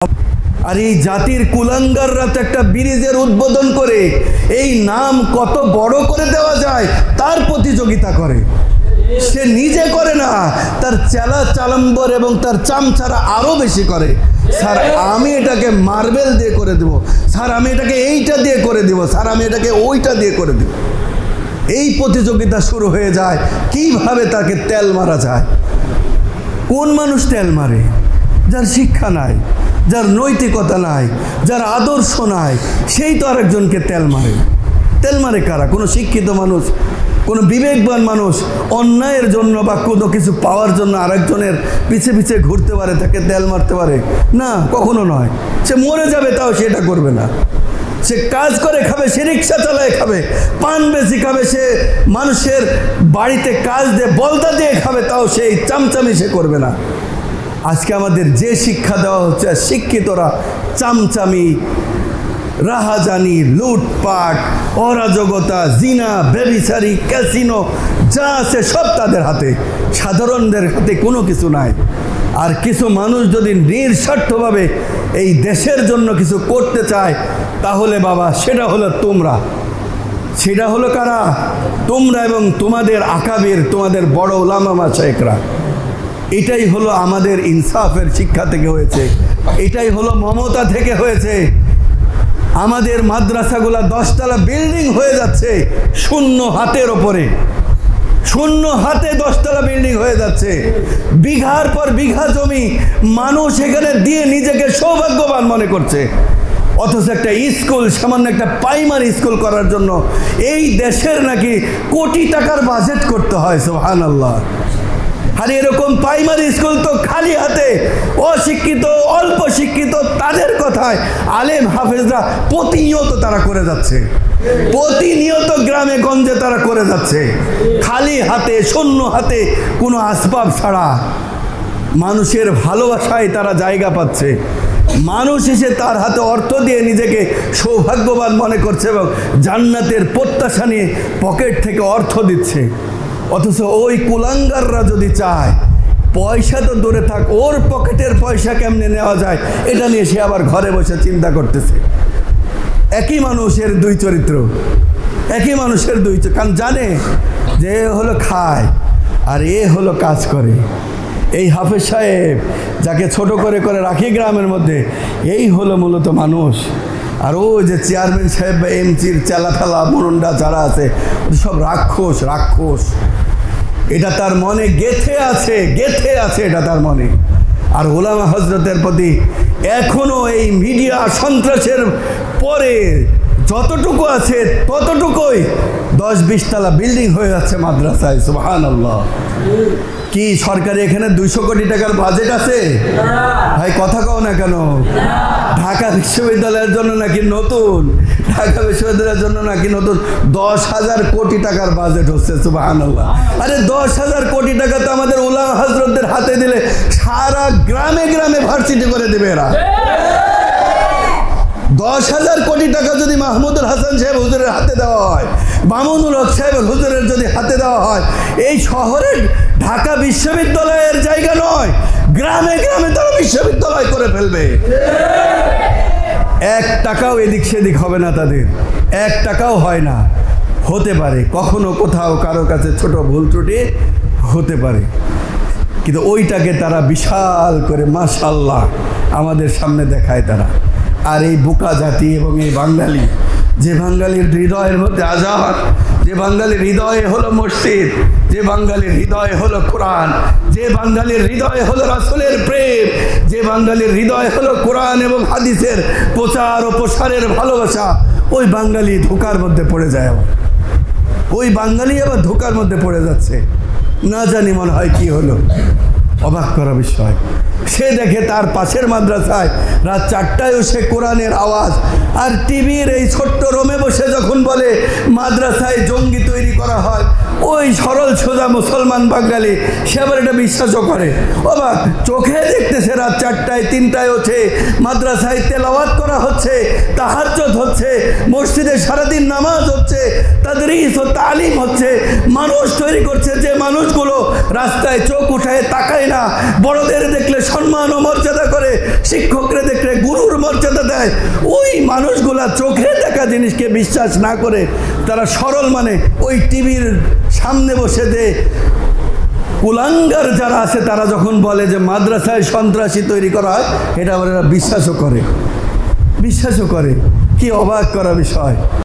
আর এই জাতির কুলাঙ্গাররা তো একটা ব্রিজের উদ্বোধন করে এই নাম কত বড় করে দেওয়া যায় তার প্রতিযোগিতা করে। সে নিজে করে না, তার চেলা চালাম্বর এবং তার চামচারা আরো বেশি করে। স্যার আমি এটাকে মার্বেল দিয়ে করে দেব, স্যার আমি এটাকে এইটা দিয়ে করে দেব, স্যার আমি এটাকে ওইটা দিয়ে করে দেব। এই প্রতিযোগিতা শুরু হয়ে যায় কিভাবে তাকে তেল মারা যায়। কোন মানুষ তেল মারে? যার শিক্ষা নাই, যার নৈতিকতা নাই, যার আদর্শ নাই, সেই তো আরেকজনকে তেল মারে। তেল মারে কারা? কোনো শিক্ষিত মানুষ, কোনো বিবেকবান মানুষ অন্যায়ের জন্য বা কোনো কিছু পাওয়ার জন্য আরেকজনের পিছে পিছে ঘুরতে পারে, তাকে তেল মারতে পারে না? কখনো নয়। সে মরে যাবে তাও সেটা করবে না। সে কাজ করে খাবে, সে রিক্সা চালায় খাবে, পান বেশি খাবে, সে মানুষের বাড়িতে কাজ দিয়ে বলদা দিয়ে খাবে, তাও সেই চামচামি সে করবে না। আজকে আমাদের যে শিক্ষা দেওয়া হচ্ছে, শিক্ষিতরা চামচামি, রাহাজানি, লুটপাট, অরাজকতা, জিনা, ব্যভিচারী, ক্যাসিনো যা আছে সব তাদের হাতে, সাধারণদের হাতে কোনো কিছু নাই। আর কিছু মানুষ যদি নিঃস্বার্থভাবে এই দেশের জন্য কিছু করতে চায়, তাহলে বাবা সেটা হলো তোমরা। সেটা হলো কারা? তোমরা এবং তোমাদের আকাবির, তোমাদের বড় ওলামা মাশায়েখরা। এটাই হলো আমাদের ইনসাফের শিক্ষা থেকে হয়েছে, এটাই হলো মমতা থেকে হয়েছে। আমাদের মাদ্রাসাগুলা 10 তলা বিল্ডিং হয়ে যাচ্ছে শূন্য হাতের ওপরে, শূন্য হাতে 10 তলা বিল্ডিং হয়ে যাচ্ছে। বিঘার পর বিঘা জমি মানুষ এখানে দিয়ে নিজেকে সৌভাগ্যবান মনে করছে, অথচ একটা স্কুল, সামান্য একটা প্রাইমারি স্কুল করার জন্য এই দেশের নাকি কোটি টাকার বাজেট করতে হয়। সুবহানাল্লাহ। আর এরকম প্রাইমারি স্কুল তো খালি হাতে অশিক্ষিত, অল্প শিক্ষিত তাদের কথায় আলেম হাফেজরা প্রতিনিয়ত তারা করে যাচ্ছে, প্রতিনিয়ত গ্রামে গঞ্জে তারা করে যাচ্ছে, খালি হাতে, শূন্য হাতে, কোনো আসবাব ছাড়া। মানুষের ভালোবাসায় তারা জায়গা পাচ্ছে, মানুষ এসে তার হাতে অর্থ দিয়ে নিজেকে সৌভাগ্যবান মনে করছে এবং জান্নাতের প্রত্যাশা নিয়ে পকেট থেকে অর্থ দিচ্ছে। অথচ ওই কুলাঙ্গাররা যদি চায়, পয়সা তো দূরে থাক, ওর পকেটের পয়সা কেমনে নেওয়া যায় এটা নিয়ে সে আবার ঘরে বসে চিন্তা করতেছে। একই মানুষের দুই চরিত্র, একই মানুষের দুই, কারণ জানে যে এ হলো খায় আর এ হলো কাজ করে। এই হাফেজ সাহেব যাকে ছোট করে করে রাখি গ্রামের মধ্যে, এই হলো মূলত মানুষ। আর ও যে চেয়ারম্যান সাহেব বা এমসির চেলাফেলা মুরুন্ডা যারা আছে, সব রাক্ষস, রাক্ষস। এটা তার মনে গেথে আছে, গেথে আছে এটা তার মনে। আর ওলামা হজরতের প্রতি এখনো এই মিডিয়া সন্ত্রাসের পরে যতটুকু আছে ততটুকুই 10-20 তলা বিল্ডিং হয়ে যাচ্ছে মাদ্রাসায়। সুবহানাল্লাহ। কি সরকারি এখানে 200 কোটি টাকার বাজেট আছে? ভাই কথা কও না কেন? ঢাকা বিশ্ববিদ্যালয়ের জন্য নাকি নতুন, ঢাকা বিশ্ববিদ্যালয়ের জন্য নাকি নতুন 10,000 কোটি টাকার বাজেট হচ্ছে। সুবহানাল্লাহ। আরে 10,000 কোটি টাকা তো আমাদের উলামা হযরতদের হাতে দিলে সারা গ্রামে গ্রামে ভার্সিটি করে দেবে এরা। 10,000 কোটি টাকা যদি মাহমুদুল হাসান সাহেব হুজুরের হাতে দেওয়া হয়, মামুনুল হক সাহেব হুজুরের যদি হাতে দেওয়া হয়, এই শহরের ঢাকা বিশ্ববিদ্যালয়ের জায়গা নয়, গ্রামে গ্রামে তারা বিশ্ববিদ্যালয় করে ফেলবে। 1 টাকাও এদিক সেদিক হবে না তাদের, 1 টাকাও হয় না। হতে পারে কখনো কোথাও কারো কাছে ছোট ভুল ত্রুটি হতে পারে, কিন্তু ওইটাকে তারা বিশাল করে মাশাআল্লাহ আমাদের সামনে দেখায় তারা। আর এই বোকা জাতি এবং এই বাঙালি, যে বাঙালির হৃদয়ের মধ্যে আজান, যে বাঙালির হৃদয়ে হলো মসজিদ, যে বাঙালির হৃদয়ে হলো কোরআন, যে বাঙালির হৃদয়ে হলো রাসূলের প্রেম, যে বাঙালির হৃদয়ে হলো কোরআন এবং হাদিসের প্রচার ও প্রসারের ভালোবাসা, ওই বাঙালি ধোঁকার মধ্যে পড়ে যায়। ওই বাঙালি আবার ধোঁকার মধ্যে পড়ে যাচ্ছে, না জানি মনে হয় কি হলো। অবাক করা বিষয়। সে দেখে তার পাশের মাদ্রাসায় রাত 4টায়ও সে কোরআনের আওয়াজ, আর টিভির এই ছোট্ট রুমে বসে যখন বলে মাদ্রাসায় জঙ্গি তৈরি করা হয়, ওই সরল সোজা মুসলমান বাঙালি সে আবার এটা বিশ্বাসও করে। অবাক, চোখে দেখতেছে রাত 4টায় 3টায় হচ্ছে, মাদ্রাসায় তেলাওয়াত করা হচ্ছে, তাহাজ্জুদ হচ্ছে, মসজিদে সারাদিন নামাজ হচ্ছে, তাদরিস ও তালিম হচ্ছে, মানুষ তৈরি করছে যে মানুষগুলো রাস্তায় চোখ উঠায় তাকায় না, বড়দের দেখলে সম্মান ও মর্যাদা করে, শিক্ষকরা দেখলে গুরুর মর্যাদা দেয়। ওই মানুষগুলা চোখে দেখা জিনিসকে বিশ্বাস না করে তারা সরল মানে ওই টিভির সামনে বসে যে কুলাঙ্গার যারা আছে তারা যখন বলে যে মাদ্রাসায় সন্ত্রাসী তৈরি করা হয়, এটা আবার এরা বিশ্বাসও করে। কি অবাক করা বিষয়।